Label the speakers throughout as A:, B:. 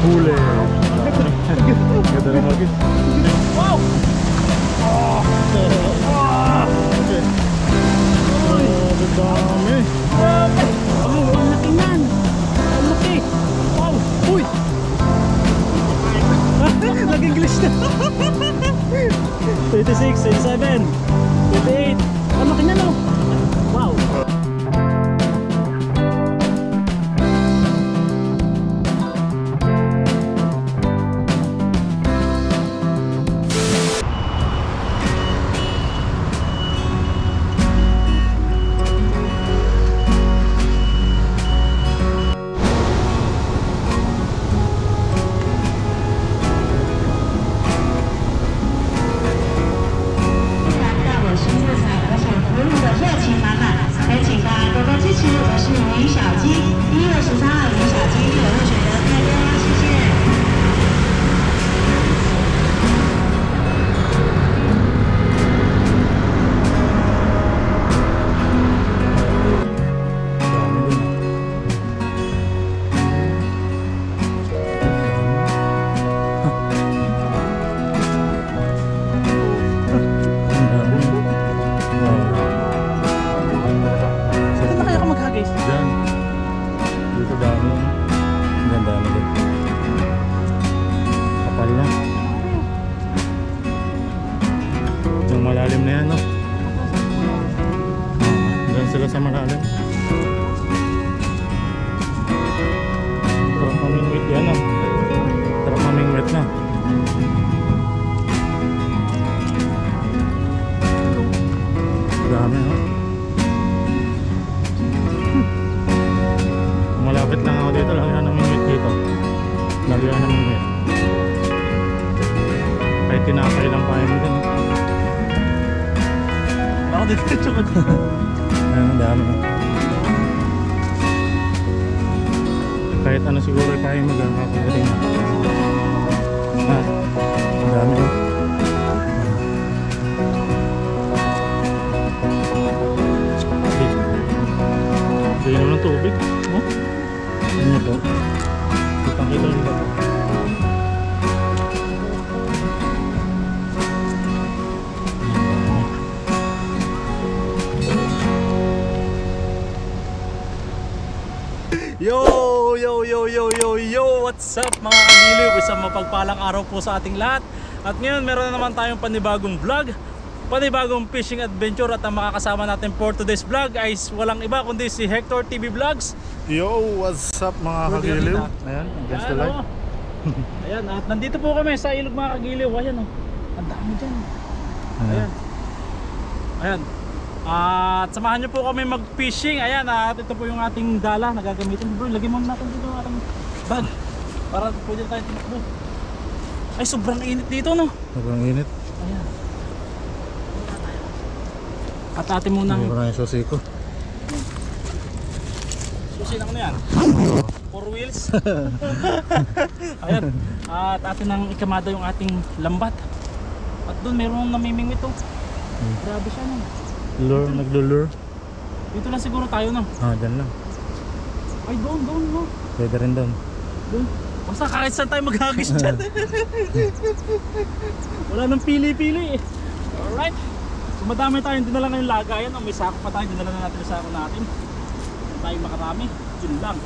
A: Huli. Ganda rin magis.
B: Wow!
A: Dami.
B: Ang laki nan. Ang laki. Wow! Uy! Nag-English na. 26, 27, 28. Ang laki na no? Wow!
A: Malalim na yan, no? Doon sila sa malalim. Sarap mamingwit yan, no? Sarap mamingwit na. Dami, no? Malapit lang ako dito. Lagi na namingwit dito. Lagi na namingwit. Kahit tinapay lang pa yun din. Ako dito chukot. Ayan, ang dami. Kahit ano siguro tayo magkakagaling. Ang dami. Hindi naman ng tubig. Ano ito? Ipakita lang ba ito? Yo! What's up mga kagiliw? Isang mapagpalang araw po sa ating lahat. At ngayon meron na naman tayong panibagong vlog, panibagong fishing adventure. At ang makakasama natin for today's vlog ay walang iba kundi si Hector TV Vlogs. Yo! What's up mga kagiliw? Ayan, against the light.
B: Ayan, at nandito po kami sa ilog mga kagiliw. Ayan o, ang dami dyan. Ayan. At samahan nyo po kami mag-fishing. Ayan, at ito po yung ating dala na gagamitin. Bro, lagyan mo natin dito ang ating bag para pwede tayo tumakbo. Ay, sobrang init dito, no?
A: Sobrang init.
B: Ayan. At atin munang
A: hindi yung susi ko.
B: susi lang na yan. 4 wheels. Ayan. At atin ang ikamada yung ating lambat. At doon meron namimingwit to. Grabe siya, no?
A: Lure, naglo-lure.
B: Dito lang siguro tayo, no?
A: Dyan lang.
B: Ay, doon, no?
A: Pwede rin doon.
B: Doon. Basta kahit saan tayo maghagis dyan. Wala nang pili-pili eh. Alright. So madami tayong dinala ngayong lagayan. May sako pa tayo, dinala na natin yung sako natin. Kung tayo makarami, yun lang.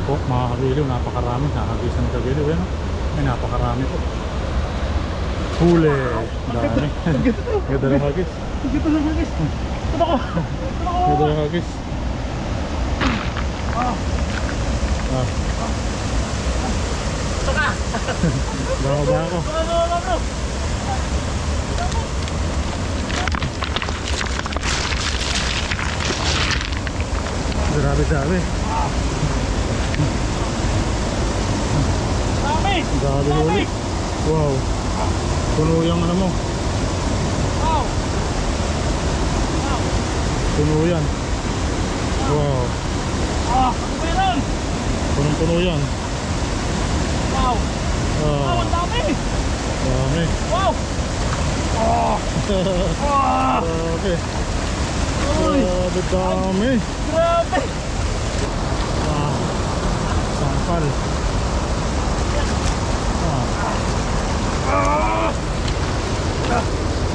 B: Po, mga kagiliw, napakarami. Nakagisan ng kagiliw, yan. May napakarami po. Huli! Dami. Ganda ng hagis. Ganda ng hagis. Ganda ko! Ganda ng hagis. Baka ba ako? Grabe dami.
A: Dami!
B: Dami huli. Wow. Puno yung ano mo.
A: Wow!
B: Puno yan. Wow.
A: Ano ba yun?
B: Punong-puno yan.
A: Wow!
B: Ah,
A: Ang dami!
B: dami.
A: Wow!
B: Grabe.
A: Uy!
B: Grabe dami.
A: Grabe!
B: Sampal.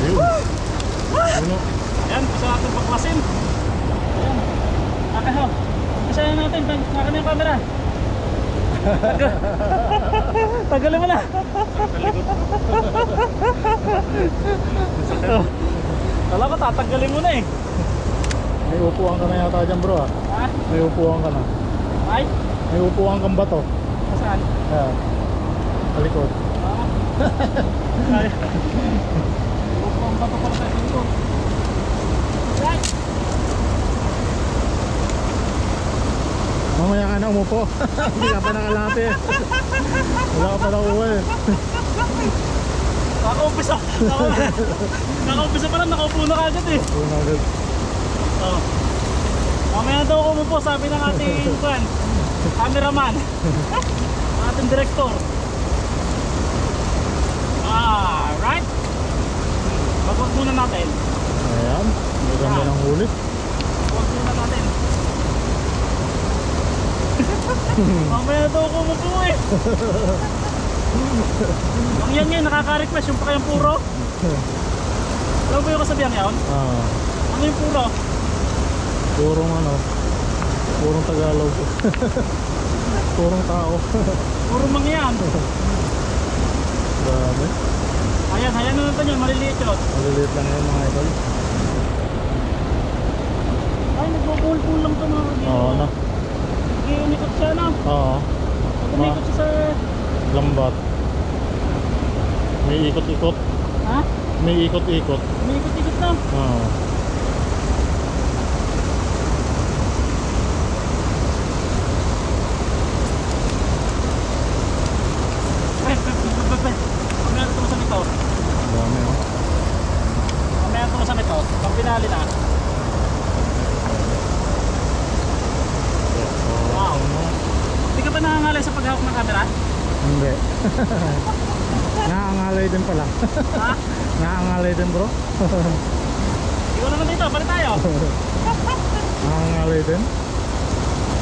B: Ayun. Puno.
A: Ayan, gusto natin paklasin. Ayan. Akahaw. Isayan natin. Naka na yung camera. Tagalin mo na. Kala ko tatanggalin mo na eh.
B: May upuan ka na yata dyan bro ah.
A: Ha?
B: May upuan ka na.
A: Ay?
B: May upuan kang bato.
A: Saan?
B: Ayan. Kalikod.
A: Ay. Ang bato pala sa dito. Right.
B: Mamaya ka na umupo. Hindi ka pa nakalapit. Wala ka pa nakuha eh.
A: Nakaumpisa. Nakaumpisa pa lang, nakaupo na kagad eh.
B: Una agad.
A: Oh. Mamaya daw umupo, sabi ng ating friend, cameraman, ating director. Right? Magwag muna natin.
B: Ayan. May ganda ng huli.
A: Magwag muna natin. Mamaya daw umupo eh. Ang yan ngayon, nakaka-request yung pa kayong puro. Alam mo yung kasabihan yun? Ano yung puro?
B: Purong ano. Purong Tagalog. Purong tao.
A: Puro mangyan.
B: Grabe.
A: Ayan, ayan na natin yun, maliliit yun.
B: Maliliit lang yun mga idol.
A: Ay, nagpo-pull-pull lang ito mga kagino.
B: Oo na.
A: Nag-iunikot siya na.
B: Oo.
A: Unikot siya sa...
B: Lambat. May ikot-ikot.
A: Ha?
B: May ikot-ikot.
A: Unikot-ikot na.
B: Oo.
A: Mamaya tumasan ito.
B: Dami oh.
A: Mamaya tumasan ito. Pag pinali na. Wow. Hindi ka ba nangangalay sa paghawak ng camera?
B: Hindi. Naangalay din pala.
A: Ha?
B: Naangalay din bro.
A: Ikaw naman dito, balik tayo.
B: Naangalay din.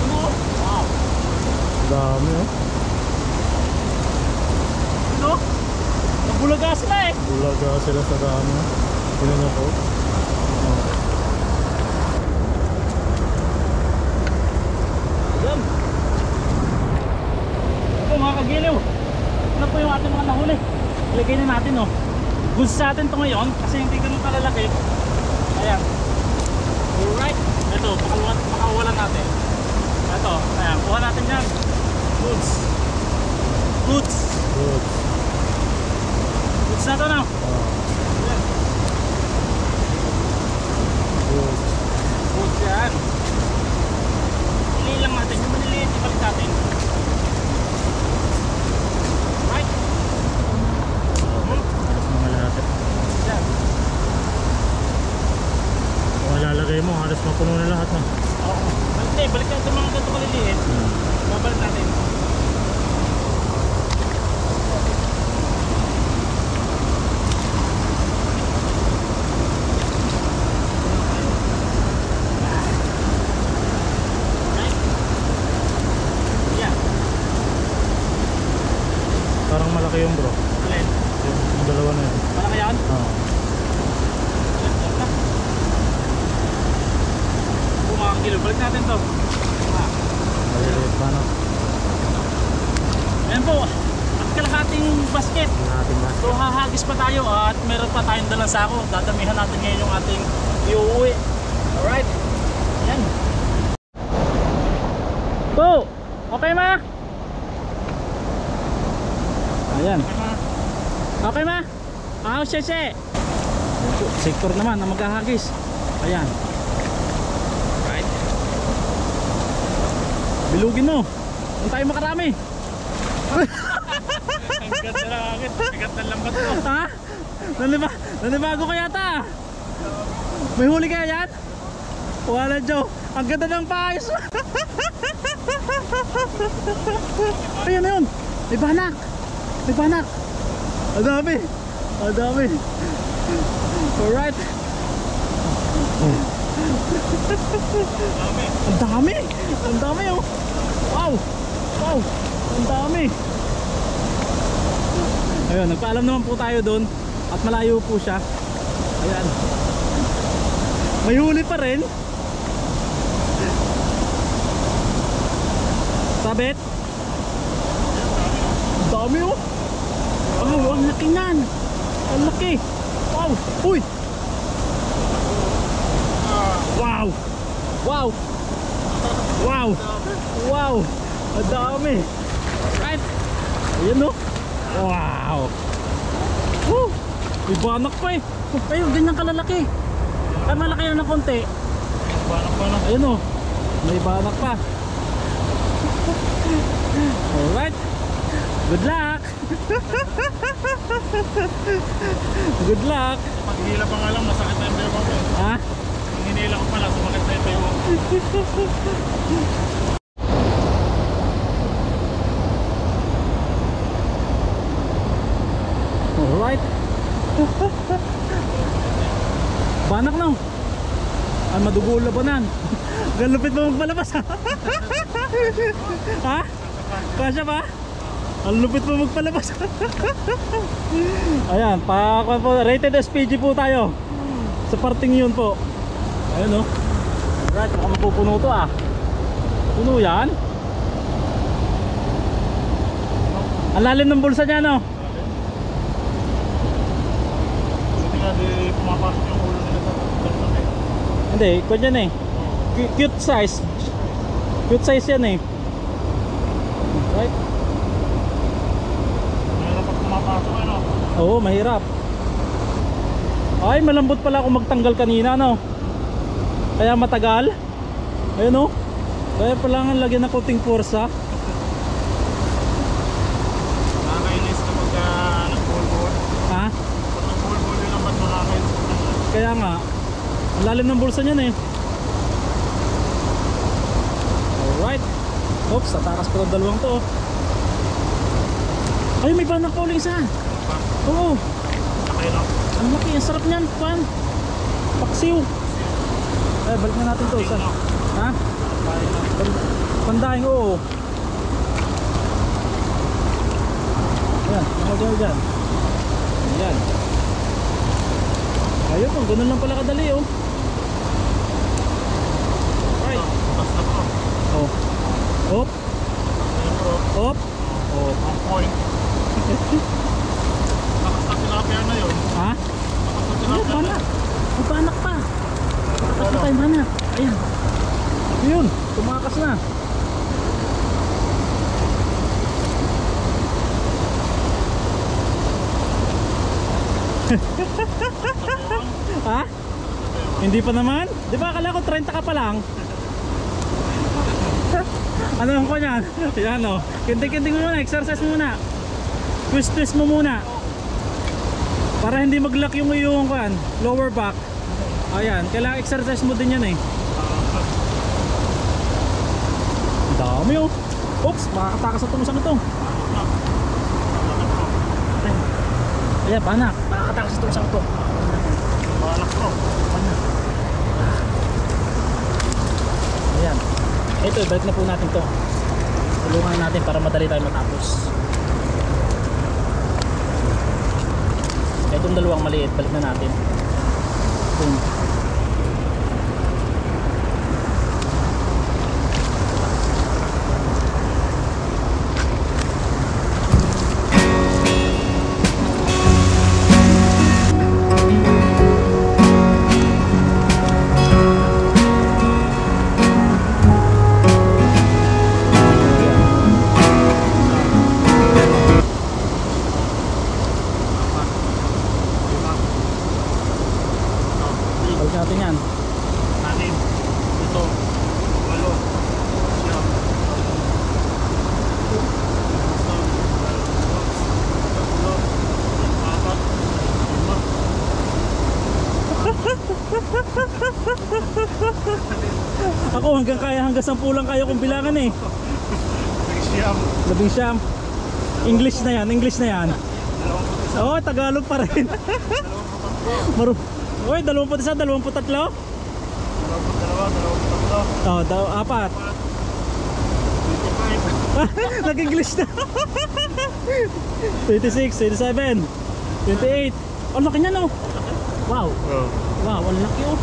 A: Ano? Wow.
B: Dami oh.
A: Ano? Nabulaga sila eh.
B: Bulaga sila sa dami oh. Tingnan niyo po. Oh.
A: Yan. Ito mga kagiliw. Ano po yung ating mga nahuli? Ilagay na natin oh. Goods sa atin to ngayon kasi hindi ganun kalalaki. Ayan. Alright. Ito, makawalan natin. Ito, ayan. Kuha natin yan. Goods. Goods.
B: Good.
A: Goods na to na.
B: Oh.
A: Ayan.
B: Good.
A: Goods yan. Ili lang natin. Yung maliliit, ibalik natin. Right.
B: Halos mga lahat.
A: Yan.
B: Kung lalagay mo, halos mapuno na lahat na.
A: Oo. Hindi, balik natin mga ganito kaliliit. Babalik natin. Right. Yan.
B: Parang malaki yung bro.
A: Alin.
B: Yung dalawa na yun.
A: Malaki yan?
B: Oo.
A: Mga kilo, balik natin to.
B: Maliliit pa no.
A: Ayan po, at kalahating basket.
B: Natin ba?
A: So hahagis pa tayo at meron pa tayong dalang sako. Dadamihan natin ngayon yung ating iuwi. Alright. Ayan. Po! Okay ma? Ayan. Okay ma? Sese. Sector naman na maghahagis. Ayan. Right. Bilugin mo. Kung tayo makarami.
B: Ang ganda na agad. Bigat ng lambat mo.
A: Ha? Nanibago ka yata. May huli kaya yan? Wala, Joe. Ang ganda ng paayos. Ayun na yun. May banak. May banak. Ang dami. Ang dami. Alright. Ang dami. Ang dami, oh. Wow. Wow. Ang dami. Ayun, nagpaalam naman po tayo doon. At malayo po siya. Ayan. May huli pa rin. Sabit. Ang dami, oh. Oh, ang laki nan. Ang laki. Wow. Uy. Wow. Wow. Wow. Wow. Ang dami. Right. Ayan, oh. Wow. Woo. May banak pa eh. Ayun, ganyan kalalaki. Ay, malaki na ng konti.
B: Banak.
A: Ayun, oh. May banak pa. Alright. Good luck. Good luck.
B: Pag hinila pa nga lang, masakit na yung tayo ko.
A: Ha?
B: Pag hinila ko pala, sumakit na yung tayo ko.
A: Alright. Banak na. Ay, madugo labanan. Galupit mo magpalabas, ha? Ha? Kasya ba? Ang lupit mo magpalabas. Ayan, rated SPG po tayo. Sa parting yun po. Ayun, oh. Alright, baka mapupuno to, ah. Puno yan. Ang lalim ng bulsa niya, no?
B: Buti nga di pumapasok yung ulo nila sa dalman eh.
A: Hindi, kung yan eh. Cute size. Cute size yan eh. Right?
B: Mayroon pag pumapasok ano.
A: Oo, mahirap. Ay, malambot pala ako magtanggal kanina, no? Kaya matagal. Ayun, oh. Kaya pala nga lagyan ng konting forsa.
B: Nakakainis kapag nag-bull-bull.
A: Ha?
B: Pag nag-bull-bull yun naman nakakainis ko naman.
A: Kaya nga, ang lalim ng bulsa niyan eh. Alright. Oops, tatakas pa ng dalawang to. Ay, may banak pa uling isa. Oo.
B: Okay lang.
A: Ang laki, ang sarap niyan, pan. Paksiw. Ay, balik na natin to. Saan? Ha? Pandaing, oo. Ayan, ako dyan. Ayan. Ayun, kung ganun lang pala kadali, oh. Right.
B: Basta po.
A: Oh. Op.
B: Ayun bro.
A: Op. Oh.
B: On point. Takas na tilapia na yun.
A: Ha?
B: Takas na
A: Ay,
B: tilapia na.
A: banak. May banak pa. Takas na tayo banak. Ayan. Ayun, tumakas na. Ha? Hindi pa naman? Di ba akala ko 30 ka pa lang? Ano ko niyan? Yan, o. Kinting-kinting mo muna, exercise mo muna. Twist mo muna. Para hindi mag-lock yung iyong lower back. Ayan, kailangan exercise mo din yan eh. Dami, oh. Oops, makakatakas na tumusang ito. Ayan, panak. Makakatakas na tumusang ito.
B: Balak bro.
A: Ayan. Ito, balik na po natin to. Tulungan natin para madali tayo matapos. Itong dalawang maliit, balik na natin. Boom. Ako hanggang 10 lang kaya kong bilangan eh. Labing siyam. English na yan. Oo, Tagalog pa rin. Uy, 21, 23? Oo, 4. Nag-English na. 26, 27, 28. Ang laki niya, no? Wow. Wow, ang laki, oh.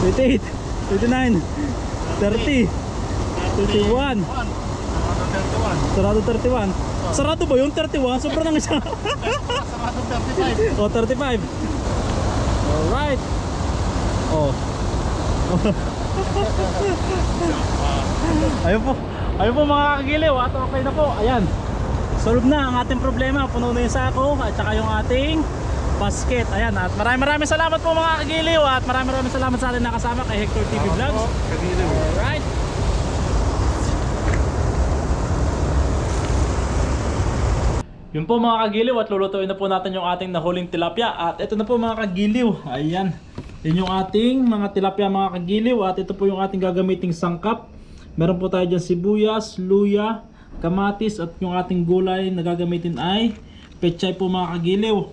A: 28, 29, 30, 31. Sarado 31. Sarado ba yun? 31? Sobra nang isa.
C: Sarado 35.
A: O, 35. Alright. Oh. Ayun po mga kagiliw. At okay na po. Ayan. Solve na ang ating problema. Puno na yung sako at saka yung ating basket. Ayan. At maraming salamat po mga kagiliw. At maraming salamat sa ating nakasama kay Hector TV Vlogs. Alright. Yun po mga kagiliw, at lulutuin na po natin yung ating nahuling tilapia. At ito na po mga kagiliw. Ayan. Yun yung ating mga tilapia mga kagiliw. At ito po yung ating gagamiting sangkap. Meron po tayo dyan sibuyas, luya, kamatis, at yung ating gulay na gagamitin ay pechay po mga kagiliw.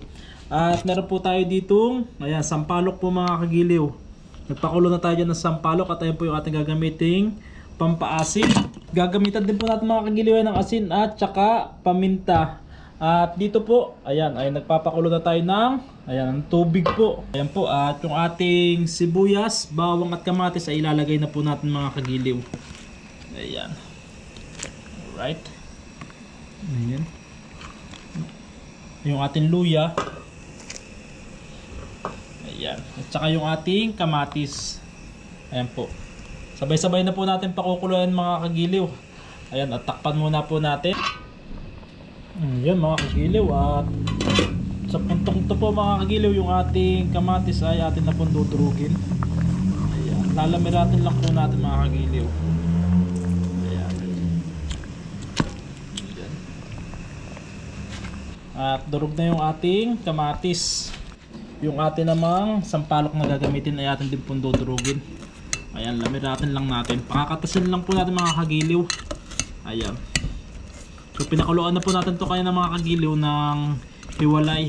A: At meron po tayo ditong, ayan, sampalok po mga kagiliw. Nagpakulo na tayo dyan ng sampalok. At ayan po yung ating gagamiting pampaasin. Gagamitan din po natin mga kagiliw ng asin at saka paminta. At dito po, ayan, ay nagpapakulo na tayo ng, ayan, tubig po. Ayan po, at yung ating sibuyas, bawang at kamatis ay ilalagay na po natin mga kagiliw. Ayan. Alright. Ayan. Yung ating luya. Ayan. At saka yung ating kamatis. Ayan po. Sabay-sabay na po natin pakukuluan mga kagiliw. Ayan, at takpan muna po natin. Yan mga kagiliw, at sa puntong to po mga kagiliw, yung ating kamatis ay atin na pong dudurugin. Ayan, lalamiratin lang po natin mga kagiliw. Ayan. Ayan. At durog na yung ating kamatis. Yung atin namang sampalok na gagamitin ay atin din pong dudurugin. Ayan, lamiratin lang natin. Pakakatasin lang po natin mga kagiliw. Ayan. So pinakuluan na po natin to kaya ng mga kagiliw ng hiwalay.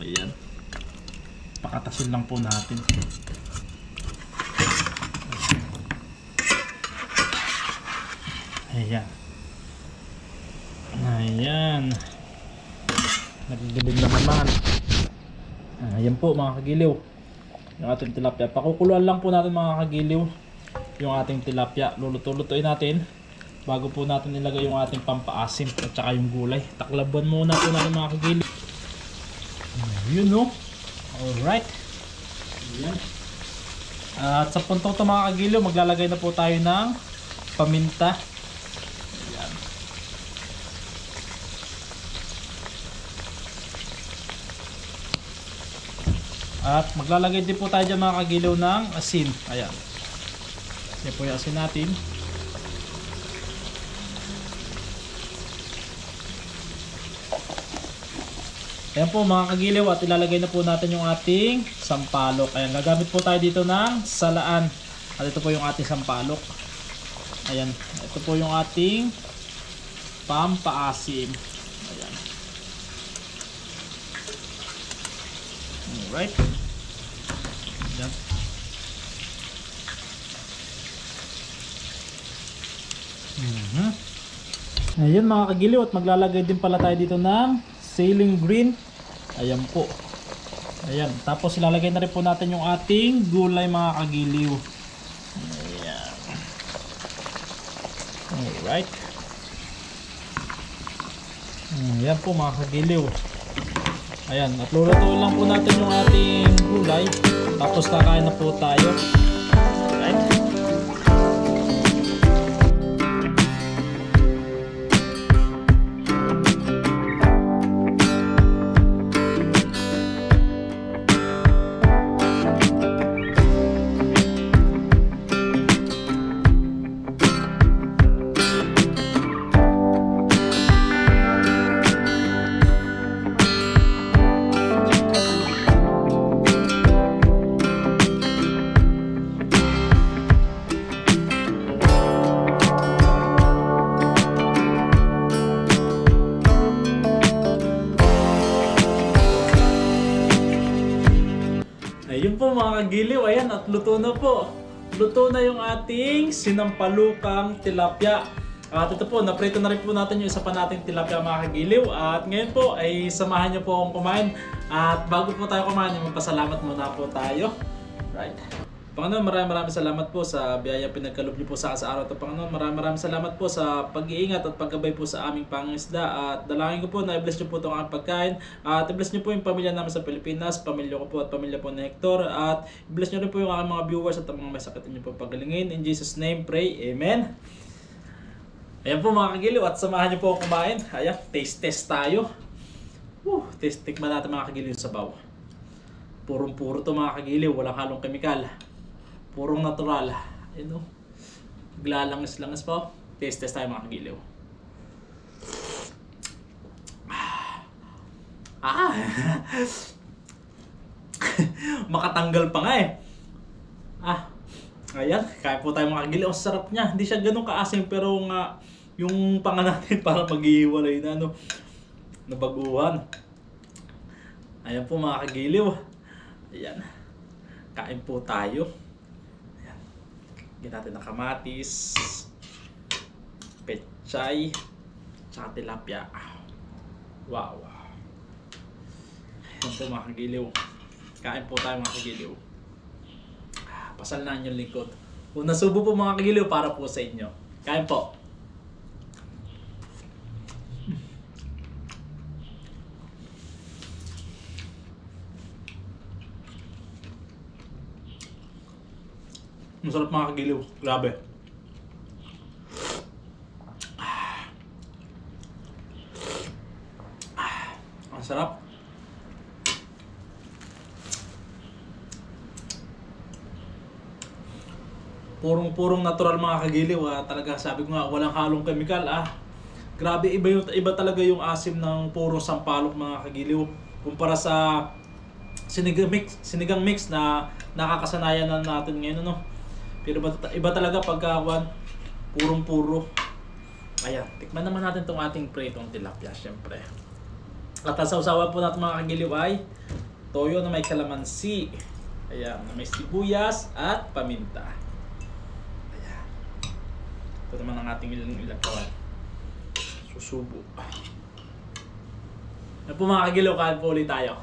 A: Ayan. Pakatasin lang po natin. Ayan. Ayan. Nagdilim na naman. Ayan po mga kagiliw. Yung ating tilapia. Pakukuluan lang po natin mga kagiliw. Yung ating tilapia. Luluto-lutuin natin bago po natin ilagay yung ating pampaasim at saka yung gulay. Taklaban muna po natin mga kagiliw. Yun no. Alright. Ayan. At sa puntong ito mga kagiliw, maglalagay na po tayo ng paminta. Ayan. At maglalagay din po tayo dyan mga kagiliw ng asin. Ayan. Yan po yung asin natin. Ayan po mga kagiliw, at ilalagay na po natin yung ating sampalok. Ayan, gagamit po tayo dito ng salaan. At ito po yung ating sampalok. Ayan, ito po yung ating pampaasim. Ayan. Alright. Ayan. Ayan mga kagiliw, at maglalagay din pala tayo dito ng sailing green. Ayan po. Ayan. Tapos ilalagay na rin po natin yung ating gulay mga kagiliw. Ayan. Alright. Ayan po mga kagiliw. Ayan. At lulutuin lang po natin yung ating gulay. Tapos kakain na po tayo. Alright. Ayun po mga kagiliw, ayan at luto na po. Luto na yung ating sinampalukang tilapia. At ito po, naprito na rin po natin yung isa pa nating tilapia mga kagiliw. At ngayon po ay samahan niyo po akong kumain. At bago po tayo kumain, magpasalamat muna po tayo. Right. Panginoon, maraming salamat po sa biyaya pinagkaloob niyo po sa araw ito. Panginoon, maraming salamat po sa pag-iingat at paggabay po sa aming pangingisda. At dalangin ko po na i-bless niyo po itong aking pagkain. At i-bless niyo po yung pamilya namin sa Pilipinas, pamilya ko po at pamilya po ni Hector. At i-bless niyo rin po yung aking mga viewers at mga may sakit niyo po pagalingin. In Jesus' name, pray. Amen. Ayan po mga kagiliw at samahan niyo po akong kumain. Ayan, taste test tayo. Tikman natin mga kagiliw sa baw. Purong-puro to mga kagiliw, walang halong kemikal. Purong natural. Ayun o. Glalangis-langis po. Taste test tayo mga kagiliw. Makatanggal pa nga eh. Ayan. Kaya po tayo mga kagiliw. Ang sarap niya. Hindi siya ganun kaasim pero nga yung panga natin para maghihiwalay na nabaguhan. Ayan po mga kagiliw. Ayan. Kain po tayo. Lagyan natin ng kamatis, pechay, tsaka tilapia. Wow! Ayan po mga kagiliw. Kain po tayo mga kagiliw. Pasal na yung likod. Kung nasubo po mga kagiliw para po sa inyo. Kain po. Masarap mga kagiliw. Grabe. Ang sarap. Purong-purong natural mga kagiliw. Talaga sabi ko nga walang halong kemikal. Grabe iba talaga yung asim ng puro sampalok mga kagiliw. Kumpara sa sinigang mix na nakakasanayan na natin ngayon Pero iba talaga pagka purong-puro. Ayan, tikman naman natin itong ating pritong tilapia, syempre. At ang sausawan po natin mga kagiliw ay toyo na may kalamansi. Ayan, na may sibuyas at paminta. Ayan. Ito naman ang ating ilakawan. Susubo. Ayan po mga kagiliw, kain po ulit tayo.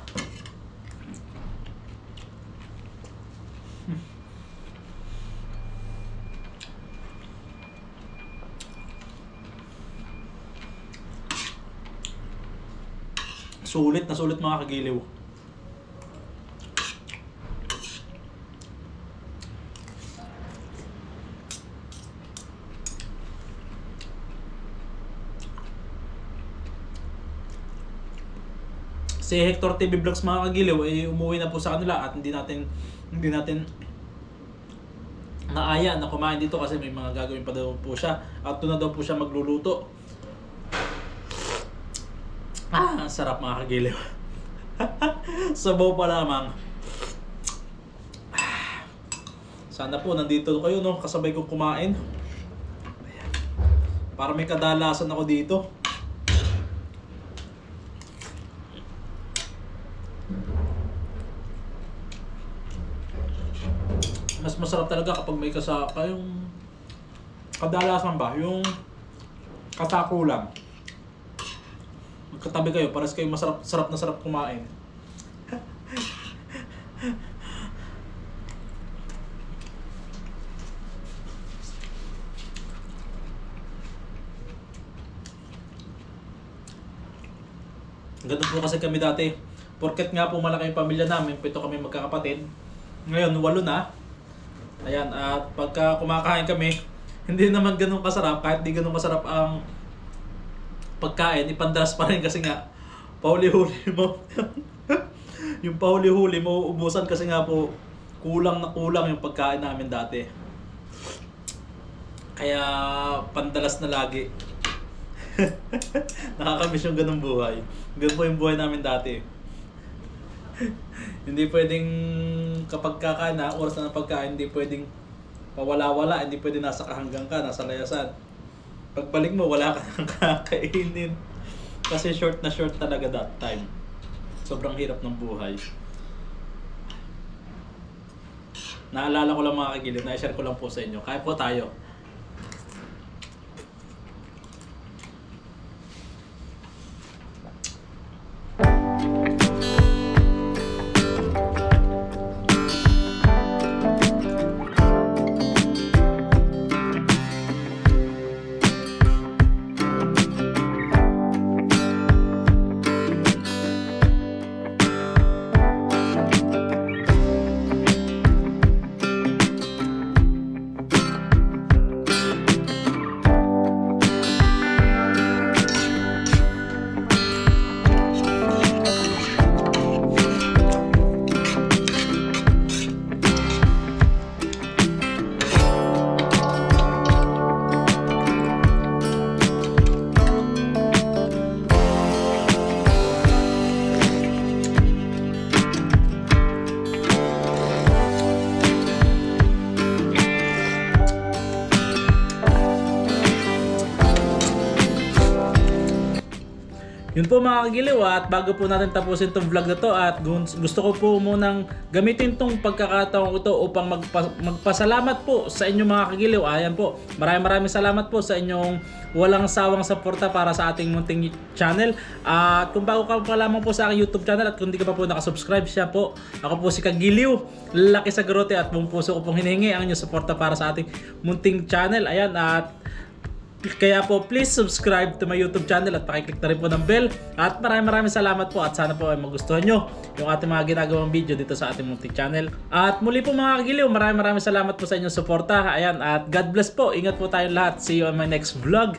A: Sulit na sulit mga kagiliw. Si Hector TV Vlogs mga kagiliw ay umuwi na po sa kanila at hindi natin naaya na kumain dito kasi may mga gagawin pa daw po siya at doon na daw po siya magluluto. Sarap mga kagiliw. Sabaw pa lamang. Sana po nandito kayo kasabay kong kumain. Ayan. Para may kadalasan ako dito. Mas masarap talaga kapag may yung kadalasan ba, yung kasakulan. Magkatabi kayo, pares kayo sarap na sarap kumain. Ganun po kasi kami dati. Porket nga po malaki yung pamilya namin, 7 kami magkakapatid. Ngayon, 8 na. Ayan, at pagka kumakain kami, hindi naman ganun kasarap. Kahit di ganun kasarap ang pagkain, ipandaras pa rin kasi nga pauli-huli mo. Yung pauli-huli mo, ubusan kasi nga po kulang na kulang yung pagkain namin dati. Kaya pandalas na lagi. Nakakamiss yung ganung buhay. Ganun po yung buhay namin dati. Hindi pwedeng kapag kakain na, oras na ng pagkain, hindi pwedeng pawala-wala, hindi pwedeng nasa kahanggang ka, nasa layasan. Pagbalik mo, wala ka nang kakainin. Kasi short na short talaga that time. Sobrang hirap ng buhay. Naalala ko lang mga kagilid, na-share ko lang po sa inyo. Kaya po tayo. Yun po mga kagiliw, at bago po natin tapusin tong vlog na to, at gusto ko po munang gamitin tong pagkakataon ito upang magpasalamat po sa inyo mga kagiliw. Ayan po, maraming salamat po sa inyong walang sawang suporta para sa ating munting channel. At kung bago ka pa lamang po sa aking YouTube channel at kung hindi ka pa po nakasubscribe, siya po, ako po si Kagiliw, lalaki sa garote, at buong puso ko pong hinihingi ang inyong suporta para sa ating munting channel. Ayan, at kaya po please subscribe to my YouTube channel at pakiclick na rin po ng bell. At maraming salamat po, at sana po ay magustuhan nyo yung ating mga ginagawang video dito sa ating munting channel. At muli po mga kagiliw, maraming salamat po sa inyong suporta. Ayan, at God bless po, ingat po tayong lahat. See you on my next vlog.